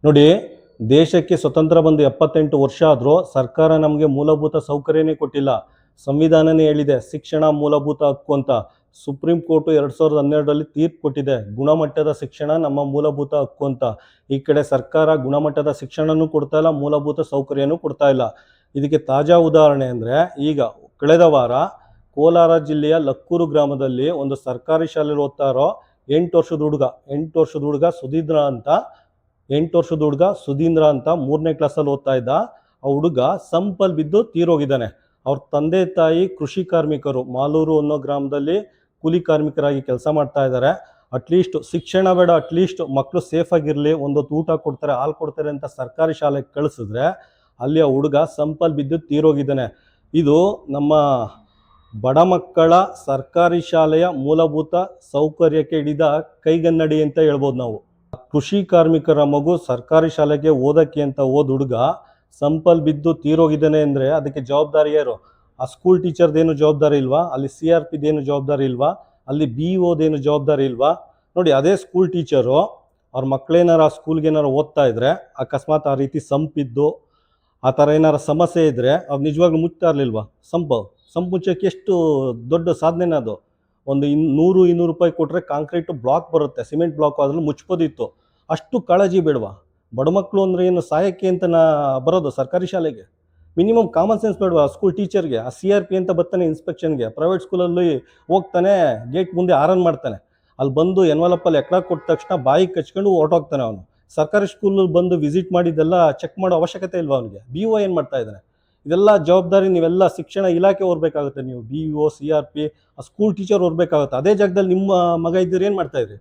ನೋಡಿ, ದೇಶಕ್ಕೆ ಸ್ವತಂತ್ರ ಬಂದು 78 ವರ್ಷ ಆದರೂ ಸರ್ಕಾರ ನಮಗೆ ಮೂಲಭೂತ ಸೌಕರ್ಯನೇ ಕೊಟ್ಟಿಲ್ಲ. ಸಂವಿಧಾನನೇ ಹೇಳಿದೆ ಶಿಕ್ಷಣ ಮೂಲಭೂತ ಹಕ್ಕು ಅಂತ. ಸುಪ್ರೀಂ ಕೋರ್ಟು 2012ರಲ್ಲಿ ತೀರ್ಪು ಕೊಟ್ಟಿದೆ, ಗುಣಮಟ್ಟದ ಶಿಕ್ಷಣ ನಮ್ಮ ಮೂಲಭೂತ ಹಕ್ಕು ಅಂತ. ಈ ಕಡೆ ಸರ್ಕಾರ ಗುಣಮಟ್ಟದ ಶಿಕ್ಷಣನೂ ಕೊಡ್ತಾ ಇಲ್ಲ, ಮೂಲಭೂತ ಸೌಕರ್ಯನೂ ಕೊಡ್ತಾ ಇಲ್ಲ. ಇದಕ್ಕೆ ತಾಜಾ ಉದಾಹರಣೆ ಅಂದರೆ, ಈಗ ಕಳೆದ ವಾರ ಕೋಲಾರ ಜಿಲ್ಲೆಯ ಲಕ್ಕೂರು ಗ್ರಾಮದಲ್ಲಿ ಒಂದು ಸರ್ಕಾರಿ ಶಾಲೆಯಲ್ಲಿ ಓದ್ತಾ ಇರೋ 8 ವರ್ಷದ ಹುಡುಗ ಸುಧೀಂದ್ರ ಅಂತ 3ನೇ ಕ್ಲಾಸಲ್ಲಿ ಓದ್ತಾ ಇದ್ದ. ಆ ಹುಡುಗ ಸಂಪಲ್ಲಿ ಬಿದ್ದು ತೀರೋಗಿದ್ದಾನೆ. ಅವ್ರ ತಂದೆ ತಾಯಿ ಕೃಷಿ ಕಾರ್ಮಿಕರು, ಮಾಲೂರು ಅನ್ನೋ ಗ್ರಾಮದಲ್ಲಿ ಕೂಲಿ ಕಾರ್ಮಿಕರಾಗಿ ಕೆಲಸ ಮಾಡ್ತಾ ಇದ್ದಾರೆ. ಅಟ್ಲೀಸ್ಟ್ ಶಿಕ್ಷಣ ಬೇಡ, ಅಟ್ಲೀಸ್ಟ್ ಮಕ್ಕಳು ಸೇಫ್ ಆಗಿರಲಿ, ಒಂದೊತ್ತು ಊಟ ಕೊಡ್ತಾರೆ, ಹಾಲು ಕೊಡ್ತಾರೆ ಅಂತ ಸರ್ಕಾರಿ ಶಾಲೆಗೆ ಕಳಿಸಿದ್ರೆ ಅಲ್ಲಿ ಆ ಹುಡುಗ ಸಂಪಲ್ಲಿ ಬಿದ್ದು ತೀರೋಗಿದ್ದಾನೆ. ಇದು ನಮ್ಮ ಬಡ ಮಕ್ಕಳ ಸರ್ಕಾರಿ ಶಾಲೆಯ ಮೂಲಭೂತ ಸೌಕರ್ಯಕ್ಕೆ ಹಿಡಿದ ಕೈಗನ್ನಡಿ ಅಂತ ಹೇಳ್ಬೋದು ನಾವು. ಕೃಷಿ ಕಾರ್ಮಿಕರ ಮಗು ಸರ್ಕಾರಿ ಶಾಲೆಗೆ ಓದಕ್ಕೆ ಅಂತ ಹುಡುಗ ಸಂಪಲ್ಲಿ ಬಿದ್ದು ತೀರೋಗಿದ್ದಾನೆ ಅಂದರೆ ಅದಕ್ಕೆ ಜವಾಬ್ದಾರಿ ಯಾರು? ಆ ಸ್ಕೂಲ್ ಟೀಚರ್ದೇನು ಜವಾಬ್ದಾರಿ ಇಲ್ವಾ? ಅಲ್ಲಿ CRPದೇನು ಜವಾಬ್ದಾರಿ ಇಲ್ವಾ? ಅಲ್ಲಿ BOದೇನು ಜವಾಬ್ದಾರಿ ಇಲ್ವಾ? ನೋಡಿ, ಅದೇ ಸ್ಕೂಲ್ ಟೀಚರು ಅವ್ರ ಮಕ್ಕಳೇನಾರು ಆ ಸ್ಕೂಲ್ಗೆ ಏನಾರು ಓದ್ತಾ ಇದ್ರೆ ಅಕಸ್ಮಾತ್ ಆ ರೀತಿ ಸಂಪಿದ್ದು ಆ ಥರ ಏನಾರು ಸಮಸ್ಯೆ ಇದ್ದರೆ ಅವ್ರು ನಿಜವಾಗ್ಲೂ ಮುಚ್ತಾ ಇರಲಿಲ್ವಾ? ಸಂಪು ಮುಚ್ಚೋಕ್ಕೆ ಎಷ್ಟು ದೊಡ್ಡ ಸಾಧನೆನ ಅದು. ಒಂದು 100-200 ರೂಪಾಯಿ ಕೊಟ್ಟರೆ ಕಾಂಕ್ರೀಟು ಬ್ಲಾಕ್ ಬರುತ್ತೆ, ಸಿಮೆಂಟ್ ಬ್ಲಾಕ್, ಅದ್ರಲ್ಲಿ ಮುಚ್ಬೋದಿತ್ತು. ಅಷ್ಟು ಕಾಳಜಿ ಬೇಡವಾ? ಬಡ ಮಕ್ಕಳು ಅಂದರೆ ಏನು ಸಾಯಕ್ಕೆ ಅಂತ ಬರೋದು ಸರ್ಕಾರಿ ಶಾಲೆಗೆ? ಮಿನಿಮಮ್ ಕಾಮನ್ ಸೆನ್ಸ್ ಬೇಡವಾ ಸ್ಕೂಲ್ ಟೀಚರ್ಗೆ? ಆ CRP ಅಂತ ಬರ್ತಾನೆ ಇನ್ಸ್ಪೆಕ್ಷನ್ಗೆ, ಪ್ರೈವೇಟ್ ಸ್ಕೂಲಲ್ಲಿ ಹೋಗ್ತಾನೆ, ಗೇಟ್ ಮುಂದೆ ಆರನ್ ಮಾಡ್ತಾನೆ, ಅಲ್ಲಿ ಬಂದು ಎನ್ವಲಪ್ಪಲ್ಲಿ ಎಕ್ಳ ಕೊಟ್ಟ ತಕ್ಷಣ ಬಾಯಿಗೆ ಕಚ್ಕೊಂಡು ಹೊರಟೋಗ್ತಾನೆ ಅವನು. ಸರ್ಕಾರಿ ಸ್ಕೂಲಲ್ಲಿ ಬಂದು ವಿಸಿಟ್ ಮಾಡಿದ್ದೆಲ್ಲ ಚೆಕ್ ಮಾಡೋ ಅವಶ್ಯಕತೆ ಇಲ್ವಾ ಅವನಿಗೆ? BO ಏನು ಮಾಡ್ತಾ ಇದ್ದಾನೆ? ಇದೆಲ್ಲ ಜವಾಬ್ದಾರಿ ನೀವೆಲ್ಲ ಶಿಕ್ಷಣ ಇಲಾಖೆ ಹೊರಬೇಕಾಗುತ್ತೆ. ನೀವು BO, CRP, ಆ ಸ್ಕೂಲ್ ಟೀಚರ್ ಹೊರಬೇಕಾಗುತ್ತೆ. ಅದೇ ಜಾಗದಲ್ಲಿ ನಿಮ್ಮ ಮಗ ಇದ್ದೀರಿ, ಏನು ಮಾಡ್ತಾ ಇದ್ರಿ?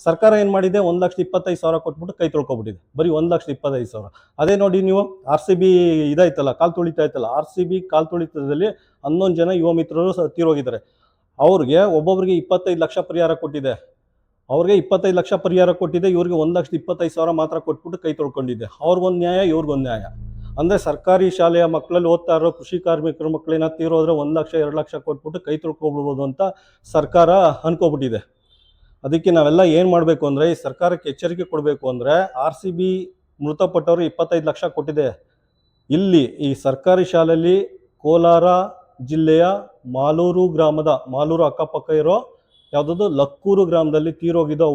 ಸರ್ಕಾರ ಏನು ಮಾಡಿದೆ? 1,25,000 ಕೊಟ್ಬಿಟ್ಟು ಕೈ ತೊಳ್ಕೊಬಿಟ್ಟಿದೆ, ಬರೀ 1,25,000. ಅದೇ ನೋಡಿ, ನೀವು RCB ಇದಾಯ್ತಲ್ಲ, ಕಾಲು ತುಳಿತಾ ಇತ್ತಲ್ಲ, RCB ಕಾಲು ತುಳಿತದಲ್ಲಿ 11 ಜನ ಯುವ ಮಿತ್ರರು ತೀರೋಗಿದ್ದಾರೆ. ಅವ್ರಿಗೆ ಒಬ್ಬೊಬ್ಬರಿಗೆ 25 ಲಕ್ಷ ಪರಿಹಾರ ಕೊಟ್ಟಿದೆ. ಇವ್ರಿಗೆ 1,25,000 ಮಾತ್ರ ಕೊಟ್ಬಿಟ್ಟು ಕೈ ತೊಳ್ಕೊಂಡಿದೆ. ಅವ್ರಿಗೊಂದು ನ್ಯಾಯ, ಇವ್ರಿಗೊಂದು ನ್ಯಾಯ. ಅಂದರೆ ಸರ್ಕಾರಿ ಶಾಲೆಯ ಮಕ್ಕಳಲ್ಲಿ ಓದ್ತಾ ಇರೋ ಕೃಷಿ ಕಾರ್ಮಿಕರ ಮಕ್ಕಳೇನ ತೀರೋದ್ರೆ 1 ಲಕ್ಷ 2 ಲಕ್ಷ ಕೊಟ್ಬಿಟ್ಟು ಕೈ ತೊಳ್ಕೊಬಿಡ್ಬೋದು ಅಂತ ಸರ್ಕಾರ ಅನ್ಕೋಬಿಟ್ಟಿದೆ. ಅದಕ್ಕೆ ನಾವೆಲ್ಲ ಏನು ಮಾಡಬೇಕು ಅಂದರೆ, ಈ ಸರ್ಕಾರಕ್ಕೆ ಎಚ್ಚರಿಕೆ ಕೊಡಬೇಕು ಅಂದರೆ, RCB ಮೃತಪಟ್ಟವರು 25 ಲಕ್ಷ ಕೊಟ್ಟಿದೆ. ಇಲ್ಲಿ ಈ ಸರ್ಕಾರಿ ಶಾಲೆಯಲ್ಲಿ ಕೋಲಾರ ಜಿಲ್ಲೆಯ ಮಾಲೂರು ಅಕ್ಕಪಕ್ಕ ಇರೋ ಯಾವುದಾದ್ರು ಲಕ್ಕೂರು ಗ್ರಾಮದಲ್ಲಿ ತೀರೋಗಿದ್ದ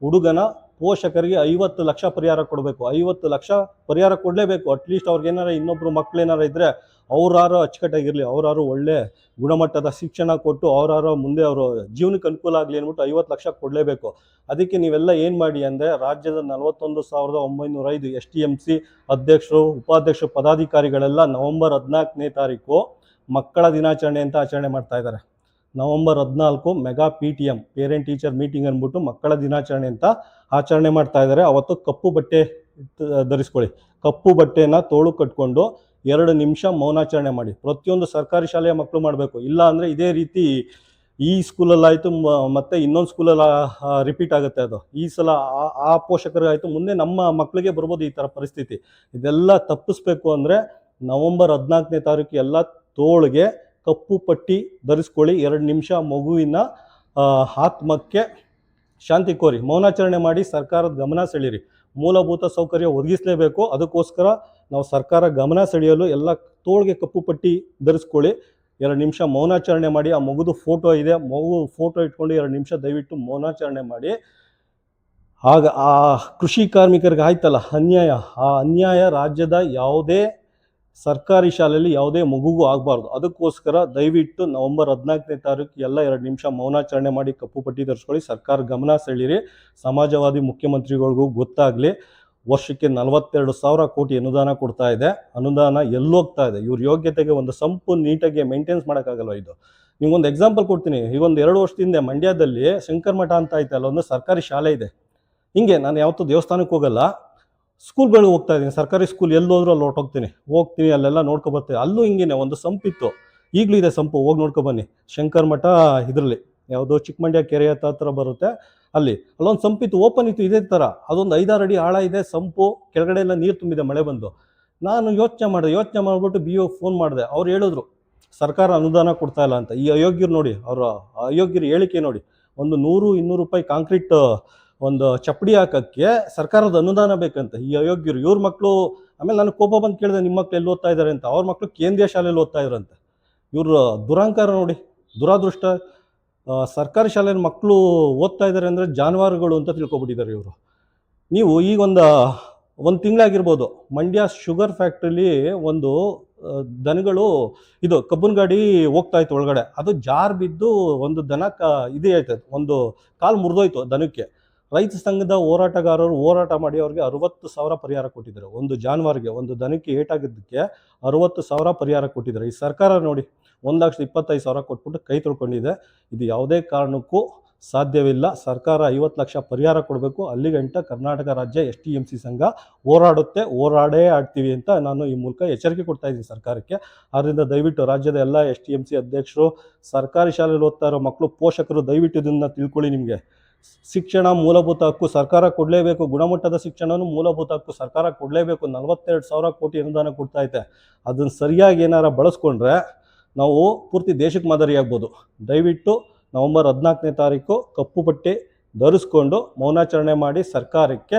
ಹುಡುಗನ ಪೋಷಕರಿಗೆ 50 ಲಕ್ಷ ಪರಿಹಾರ ಕೊಡಬೇಕು. 50 ಲಕ್ಷ ಪರಿಹಾರ ಕೊಡಲೇಬೇಕು. ಅಟ್ಲೀಸ್ಟ್ ಅವ್ರಿಗೇನಾರ ಇನ್ನೊಬ್ರು ಮಕ್ಕಳೇನಾರ ಇದ್ದರೆ ಅವ್ರಾರು ಅಚ್ಚುಕಟ್ಟಾಗಿರಲಿ, ಅವ್ರಾರು ಒಳ್ಳೆ ಗುಣಮಟ್ಟದ ಶಿಕ್ಷಣ ಕೊಟ್ಟು ಅವ್ರಾರು ಮುಂದೆ ಅವರು ಜೀವನಕ್ಕೆ ಅನುಕೂಲ ಆಗಲಿ ಅಂದ್ಬಿಟ್ಟು 50 ಲಕ್ಷ ಕೊಡಲೇಬೇಕು. ಅದಕ್ಕೆ ನೀವೆಲ್ಲ ಏನು ಮಾಡಿ ಅಂದರೆ, ರಾಜ್ಯದ 41,905 STMC ಅಧ್ಯಕ್ಷರು, ಉಪಾಧ್ಯಕ್ಷರು, ಪದಾಧಿಕಾರಿಗಳೆಲ್ಲ ನವೆಂಬರ್ 14ನೇ ತಾರೀಕು ಮಕ್ಕಳ ದಿನಾಚರಣೆ ಅಂತ ಆಚರಣೆ ಮಾಡ್ತಾ ಇದ್ದಾರೆ. November 14 mega PTM parent teacher meeting ಅಂದ್ಬಿಟ್ಟು ಮಕ್ಕಳ ದಿನಾಚರಣೆ ಅಂತ ಆಚರಣೆ ಮಾಡ್ತಾ ಇದ್ದಾರೆ. ಅವತ್ತು ಕಪ್ಪು ಬಟ್ಟೆ ಧರಿಸ್ಕೊಳ್ಳಿ, ಕಪ್ಪು ಬಟ್ಟೆನ ತೋಳು ಕಟ್ಕೊಂಡು 2 ನಿಮಿಷ ಮೌನಾಚರಣೆ ಮಾಡಿ. ಪ್ರತಿಯೊಂದು ಸರ್ಕಾರಿ ಶಾಲೆಯ ಮಕ್ಕಳು ಮಾಡಬೇಕು. ಇಲ್ಲ ಅಂದರೆ ಇದೇ ರೀತಿ ಈ ಸ್ಕೂಲಲ್ಲಾಯಿತು, ಮತ್ತೆ ಇನ್ನೊಂದು ಸ್ಕೂಲಲ್ಲಿ ರಿಪೀಟ್ ಆಗುತ್ತೆ ಅದು. ಈ ಸಲ ಆ ಪೋಷಕರಾಯಿತು, ಮುಂದೆ ನಮ್ಮ ಮಕ್ಕಳಿಗೆ ಬರ್ಬೋದು ಈ ಥರ ಪರಿಸ್ಥಿತಿ. ಇದೆಲ್ಲ ತಪ್ಪಿಸ್ಬೇಕು ಅಂದರೆ ನವೆಂಬರ್ 14ನೇ ತಾರೀಕು ಎಲ್ಲ ತೋಳಿಗೆ ಕಪ್ಪು ಪಟ್ಟಿ ಧರಿಸ್ಕೊಳ್ಳಿ. 2 ನಿಮಿಷ ಮಗುವಿನ ಆತ್ಮಕ್ಕೆ ಶಾಂತಿ ಕೋರಿ ಮೌನಾಚರಣೆ ಮಾಡಿ ಸರ್ಕಾರದ ಗಮನ ಸೆಳೀರಿ. ಮೂಲಭೂತ ಸೌಕರ್ಯ ಒದಗಿಸಲೇಬೇಕು. ಅದಕ್ಕೋಸ್ಕರ ನಾವು ಸರ್ಕಾರ ಗಮನ ಸೆಳೆಯಲು ಎಲ್ಲ ತೋಳಿಗೆ ಕಪ್ಪು ಪಟ್ಟಿ ಧರಿಸ್ಕೊಳ್ಳಿ, 2 ನಿಮಿಷ ಮೌನಾಚರಣೆ ಮಾಡಿ. ಆ ಮಗುದು ಫೋಟೋ ಇದೆ, ಮಗು ಫೋಟೋ ಇಟ್ಕೊಂಡು 2 ನಿಮಿಷ ದಯವಿಟ್ಟು ಮೌನಾಚರಣೆ ಮಾಡಿ. ಆಗ ಆ ಕೃಷಿ ಕಾರ್ಮಿಕರಿಗೆ ಆಯ್ತಲ್ಲ ಅನ್ಯಾಯ, ಆ ಅನ್ಯಾಯ ರಾಜ್ಯದ ಯಾವುದೇ ಸರ್ಕಾರಿ ಶಾಲೆಯಲ್ಲಿ ಯಾವುದೇ ಮಗುಗೂ ಆಗಬಾರ್ದು. ಅದಕ್ಕೋಸ್ಕರ ದಯವಿಟ್ಟು ನವೆಂಬರ್ 14ನೇ ತಾರೀಕು ಎಲ್ಲ 2 ನಿಮಿಷ ಮೌನಾಚರಣೆ ಮಾಡಿ, ಕಪ್ಪು ಪಟ್ಟಿ ಧರಿಸ್ಕೊಳ್ಳಿ, ಸರ್ಕಾರ ಗಮನ ಸೆಳೀರಿ. ಸಮಾಜವಾದಿ ಮುಖ್ಯಮಂತ್ರಿಗಳಿಗೂ ಗೊತ್ತಾಗಲಿ. ವರ್ಷಕ್ಕೆ 42,000 ಕೋಟಿ ಅನುದಾನ ಕೊಡ್ತಾ ಇದೆ. ಅನುದಾನ ಎಲ್ಲೋಗ್ತಾ ಇದೆ? ಇವ್ರ ಯೋಗ್ಯತೆಗೆ ಒಂದು ಸಂಪು ನೀಟಾಗಿ ಮೇಂಟೆನ್ಸ್ ಮಾಡೋಕ್ಕಾಗಲ್ವ? ಇದು ನಿಮ್ಗೊಂದು ಎಕ್ಸಾಂಪಲ್ ಕೊಡ್ತೀನಿ. ಈಗ ಒಂದು 2 ವರ್ಷದಿಂದ ಮಂಡ್ಯದಲ್ಲಿ ಶಂಕರ ಮಠ ಅಂತ ಐತೆ, ಅಲ್ಲೊಂದು ಸರ್ಕಾರಿ ಶಾಲೆ ಇದೆ. ಹಿಂಗೆ ನಾನು ಯಾವತ್ತೂ ದೇವಸ್ಥಾನಕ್ಕೆ ಹೋಗಲ್ಲ, ಸ್ಕೂಲ್ಗಳು ಹೋಗ್ತಾ ಇದ್ದೀನಿ, ಸರ್ಕಾರಿ ಸ್ಕೂಲ್ ಎಲ್ಲೋದ್ರೂ ಅಲ್ಲಿ ಹೋಗ್ತೀನಿ, ಅಲ್ಲೆಲ್ಲ ನೋಡ್ಕೊಬರ್ತೀನಿ. ಅಲ್ಲೂ ಹಿಂಗೇನೆ ಒಂದು ಸಂಪಿತ್ತು, ಈಗಲೂ ಇದೆ ಸಂಪು, ಹೋಗಿ ನೋಡ್ಕೊಬನ್ನಿ. ಶಂಕರ ಮಠ ಇದರಲ್ಲಿ ಯಾವುದೋ ಚಿಕ್ಕಮಂಡ್ಯ ಕೆರೆ ಹತ್ರ ಬರುತ್ತೆ, ಅಲ್ಲೊಂದು ಸಂಪಿತ್ತು, ಓಪನ್ ಇತ್ತು ಇದೇ ಥರ. ಅದೊಂದು 5-6 ಅಡಿ ಆಳ ಇದೆ ಸಂಪು, ಕೆಳಗಡೆ ಎಲ್ಲ ನೀರು ತುಂಬಿದೆ ಮಳೆ ಬಂದು. ನಾನು ಯೋಚನೆ ಮಾಡಿಬಿಟ್ಟು BO ಫೋನ್ ಮಾಡಿದೆ. ಅವ್ರು ಹೇಳಿದ್ರು ಸರ್ಕಾರ ಅನುದಾನ ಕೊಡ್ತಾ ಇಲ್ಲ ಅಂತ. ಈ ಅಯೋಗ್ಯರು ನೋಡಿ, ಅವರ ಅಯೋಗ್ಯರು ಹೇಳಿಕೆ ನೋಡಿ. ಒಂದು 100-200 ರೂಪಾಯಿ ಕಾಂಕ್ರೀಟ್ ಒಂದು ಚಪ್ಪಡಿ ಹಾಕಕ್ಕೆ ಸರ್ಕಾರದ ಅನುದಾನ ಬೇಕಂತೆ ಈ ಅಯೋಗ್ಯರು ಇವ್ರ ಮಕ್ಕಳು. ಆಮೇಲೆ ನನಗೆ ಕೋಪ ಬಂದು ಕೇಳಿದೆ, ನಿಮ್ಮ ಮಕ್ಳು ಎಲ್ಲಿ ಓದ್ತಾ ಇದ್ದಾರೆ ಅಂತ. ಅವ್ರ ಮಕ್ಕಳು ಕೇಂದ್ರೀಯ ಶಾಲೆಯಲ್ಲಿ ಓದ್ತಾ ಇದ್ರಂತೆ. ಇವ್ರ ದುರಹಂಕಾರ ನೋಡಿ, ದುರಾದೃಷ್ಟ. ಸರ್ಕಾರಿ ಶಾಲೆಯ ಮಕ್ಕಳು ಓದ್ತಾ ಇದ್ದಾರೆ ಅಂದರೆ ಜಾನುವಾರುಗಳು ಅಂತ ತಿಳ್ಕೊಬಿಟ್ಟಿದ್ದಾರೆ ಇವರು. ನೀವು ಈಗ ಒಂದು ತಿಂಗಳಾಗಿರ್ಬೋದು, ಮಂಡ್ಯ ಶುಗರ್ ಫ್ಯಾಕ್ಟ್ರಿಲಿ ಒಂದು ದನಗಳು ಇದು ಕಬ್ಬನ್ ಗಾಡಿ ಹೋಗ್ತಾ ಇತ್ತು ಒಳಗಡೆ, ಅದು ಜಾರ್ ಬಿದ್ದು ಒಂದು ದನ ಇದೇ ಆಯ್ತದೆ, ಒಂದು ಕಾಲು ಮುರಿದೋಯ್ತು ದನಕ್ಕೆ. ರೈತ ಸಂಘದ ಹೋರಾಟಗಾರರು ಹೋರಾಟ ಮಾಡಿ ಅವ್ರಿಗೆ 60,000 ಪರಿಹಾರ ಕೊಟ್ಟಿದ್ದಾರೆ. ಒಂದು ಜಾನುವಾರಿಗೆ, ಒಂದು ದನಕ್ಕೆ ಏಟಾಗಿದ್ದಕ್ಕೆ 60,000 ಪರಿಹಾರ ಕೊಟ್ಟಿದ್ದಾರೆ. ಈ ಸರ್ಕಾರ ನೋಡಿ 1,25,000 ಕೊಟ್ಬಿಟ್ಟು ಕೈ ತೊಳ್ಕೊಂಡಿದೆ. ಇದು ಯಾವುದೇ ಕಾರಣಕ್ಕೂ ಸಾಧ್ಯವಿಲ್ಲ. ಸರ್ಕಾರ 50 ಲಕ್ಷ ಪರಿಹಾರ ಕೊಡಬೇಕು. ಅಲ್ಲಿಗಂಟ ಕರ್ನಾಟಕ ರಾಜ್ಯ STMC ಸಂಘ ಹೋರಾಡೇ ಆಡ್ತೀವಿ ಅಂತ ನಾನು ಈ ಮೂಲಕ ಎಚ್ಚರಿಕೆ ಕೊಡ್ತಾ ಇದ್ದೀನಿ ಸರ್ಕಾರಕ್ಕೆ. ಆದ್ದರಿಂದ ದಯವಿಟ್ಟು ರಾಜ್ಯದ ಎಲ್ಲ STMC ಅಧ್ಯಕ್ಷರು, ಸರ್ಕಾರಿ ಶಾಲೆಯಲ್ಲಿ ಓದ್ತಾ ಇರೋ ಮಕ್ಕಳು, ಪೋಷಕರು ದಯವಿಟ್ಟು ಇದನ್ನು ತಿಳ್ಕೊಳ್ಳಿ. ನಿಮಗೆ ಶಿಕ್ಷಣ ಮೂಲಭೂತ ಹಕ್ಕು, ಸರ್ಕಾರ ಕೊಡಲೇಬೇಕು. ಗುಣಮಟ್ಟದ ಶಿಕ್ಷಣನೂ ಮೂಲಭೂತ ಹಕ್ಕು, ಸರ್ಕಾರ ಕೊಡಲೇಬೇಕು. 42,000 ಕೋಟಿ ಅನುದಾನ ಕೊಡ್ತಾ ಐತೆ. ಅದನ್ನು ಸರಿಯಾಗಿ ಏನಾರ ಬಳಸ್ಕೊಂಡ್ರೆ ನಾವು ಪೂರ್ತಿ ದೇಶಕ್ಕೆ ಮಾದರಿ ಆಗ್ಬೋದು. ದಯವಿಟ್ಟು ನವೆಂಬರ್ 14ನೇ ತಾರೀಕು ಕಪ್ಪು ಪಟ್ಟಿ ಧರಿಸ್ಕೊಂಡು ಮೌನಾಚರಣೆ ಮಾಡಿ ಸರ್ಕಾರಕ್ಕೆ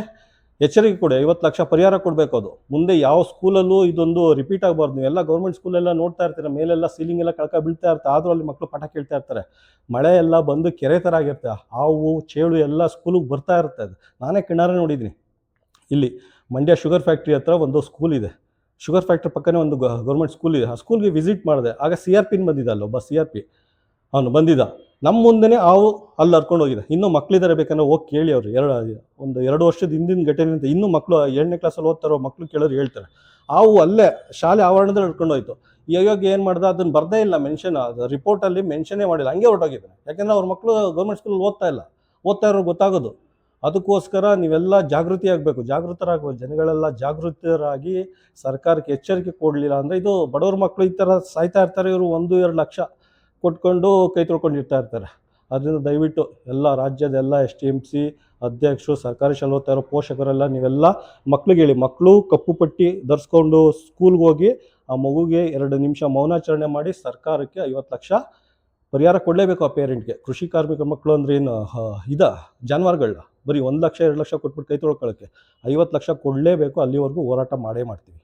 ಎಚ್ಚರಿಕೆ ಕೊಡಿ. 50 ಲಕ್ಷ ಪರಿಹಾರ ಕೊಡಬೇಕು. ಅದು ಮುಂದೆ ಯಾವ ಸ್ಕೂಲಲ್ಲೂ ಇದೊಂದು ರಿಪೀಟ್ ಆಗಬಾರ್ದು. ನೀವೆಲ್ಲ ಗೌರ್ಮೆಂಟ್ ಸ್ಕೂಲೆಲ್ಲ ನೋಡ್ತಾ ಇರ್ತೀರ, ಮೇಲೆಲ್ಲ ಸೀಲಿಂಗ್ ಎಲ್ಲ ಕಳ್ಕ ಬೀಳ್ತಾ ಇರ್ತಾರೆ, ಆದರೂ ಅಲ್ಲಿ ಮಕ್ಕಳು ಪಾಠ ಕೇಳ್ತಾ ಇರ್ತಾರೆ. ಮಳೆ ಎಲ್ಲ ಬಂದು ಕೆರೆ ಥರ ಆಗಿರುತ್ತೆ, ಹಾವು ಚೇಳು ಎಲ್ಲ ಸ್ಕೂಲಿಗೆ ಬರ್ತಾ ಇರುತ್ತೆ. ಅದು ನಾನೇ ಕಣ್ಣಾರೆ ನೋಡಿದ್ದೀನಿ. ಇಲ್ಲಿ ಮಂಡ್ಯ ಶುಗರ್ ಫ್ಯಾಕ್ಟ್ರಿ ಹತ್ರ ಒಂದು ಸ್ಕೂಲ್ ಇದೆ, ಶುಗರ್ ಫ್ಯಾಕ್ಟ್ರಿ ಪಕ್ಕನೇ ಒಂದು ಗೌರ್ಮೆಂಟ್ ಸ್ಕೂಲ್ ಇದೆ. ಆ ಸ್ಕೂಲ್ಗೆ ವಿಸಿಟ್ ಮಾಡಿದೆ. ಆಗ CRP ಬಂದಿದ್ದ, ಅಲ್ಲೊಬ್ಬ CRP ಅವನು ಬಂದಿದ್ದ. ನಮ್ಮ ಮುಂದೆನೇ ಹಾವು ಅಲ್ಲಿ ಹರ್ಕೊಂಡು ಹೋಗಿದೆ. ಇನ್ನೂ ಮಕ್ಕಳಿದ್ದಾರೆ, ಬೇಕಂದ್ರೆ ಹೋಗಿ ಕೇಳಿ. ಅವರು 2 ವರ್ಷದ ಹಿಂದಿನ ಘಟನೆ ಅಂತ. ಇನ್ನೂ ಮಕ್ಕಳು 7ನೇ ಕ್ಲಾಸಲ್ಲಿ ಓದ್ತಾರೋ ಮಕ್ಕಳು ಕೇಳೋರು ಹೇಳ್ತಾರೆ. ಹಾವು ಅಲ್ಲೇ ಶಾಲೆ ಆವರಣದಲ್ಲಿ ಹರ್ಕೊಂಡು ಹೋಯ್ತು. ಈ ಅಯೋಗ್ಯ ಏನು ಮಾಡ್ದೆ, ಅದನ್ನು ಬರ್ದೇ ಇಲ್ಲ, ಮೆನ್ಷನ್ ರಿಪೋರ್ಟಲ್ಲಿ ಮೆನ್ಷನ್ನೇ ಮಾಡಿಲ್ಲ, ಹಂಗೆ ಹೊರಟೋಗಿದ್ದಾರೆ. ಯಾಕೆಂದರೆ ಅವ್ರ ಮಕ್ಕಳು ಗೌರ್ಮೆಂಟ್ ಸ್ಕೂಲಲ್ಲಿ ಓದ್ತಾ ಇರೋರು ಗೊತ್ತಾಗೋದು. ಅದಕ್ಕೋಸ್ಕರ ನೀವೆಲ್ಲ ಜಾಗೃತಿ ಆಗಬೇಕು, ಜಾಗೃತರಾಗಬೇಕು. ಜನಗಳೆಲ್ಲ ಜಾಗೃತರಾಗಿ ಸರ್ಕಾರಕ್ಕೆ ಎಚ್ಚರಿಕೆ ಕೊಡಲಿಲ್ಲ ಅಂದರೆ ಇದು ಬಡವ್ರ ಮಕ್ಕಳು ಈ ಥರ ಸಾಯ್ತಾ ಇರ್ತಾರೆ. ಇವರು 1-2 ಲಕ್ಷ ಕೊಟ್ಕೊಂಡು ಕೈ ತೊಳ್ಕೊಂಡಿರ್ತಾ ಇರ್ತಾರೆ. ಅದರಿಂದ ದಯವಿಟ್ಟು ಎಲ್ಲ ರಾಜ್ಯದ ಎಲ್ಲ STMC ಅಧ್ಯಕ್ಷರು, ಸರ್ಕಾರಿ ಶಾಲೆ ಓದ್ತಾ ಇರೋ ಪೋಷಕರೆಲ್ಲ ನೀವೆಲ್ಲ ಮಕ್ಳಿಗೆ ಹೇಳಿ, ಮಕ್ಕಳು ಕಪ್ಪು ಪಟ್ಟಿ ಧರಿಸ್ಕೊಂಡು ಸ್ಕೂಲ್ಗೆ ಹೋಗಿ ಆ ಮಗುಗೆ 2 ನಿಮಿಷ ಮೌನಾಚರಣೆ ಮಾಡಿ ಸರ್ಕಾರಕ್ಕೆ 50 ಲಕ್ಷ ಪರಿಹಾರ ಕೊಡಲೇಬೇಕು ಆ ಪೇರೆಂಟ್ಗೆ. ಕೃಷಿ ಕಾರ್ಮಿಕ ಮಕ್ಕಳು ಅಂದ್ರೆ ಏನು ಜಾನುವಾರುಗಳನ್ನ ಬರೀ 1 ಲಕ್ಷ 2 ಲಕ್ಷ ಕೊಟ್ಬಿಟ್ಟು ಕೈ ತೊಳ್ಕೊಳ್ಳೋಕ್ಕೆ 50 ಲಕ್ಷ ಕೊಡಲೇಬೇಕು. ಅಲ್ಲಿವರೆಗೂ ಹೋರಾಟ ಮಾಡೇ ಮಾಡ್ತೀವಿ.